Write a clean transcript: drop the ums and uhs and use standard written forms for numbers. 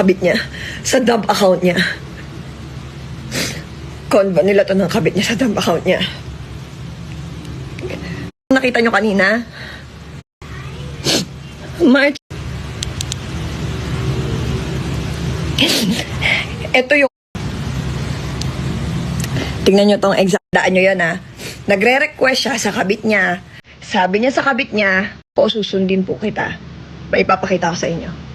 kabit niya sa dump account niya. Convo nila to ng kabit niya sa dump account niya. Nakita nyo kanina? March. Ito yung tingnan nyo tong exact daan nyo yan ha. Nagre-request siya sa kabit niya. Sabi niya sa kabit niya, po susundin po kita. Ipapakita ko sa inyo.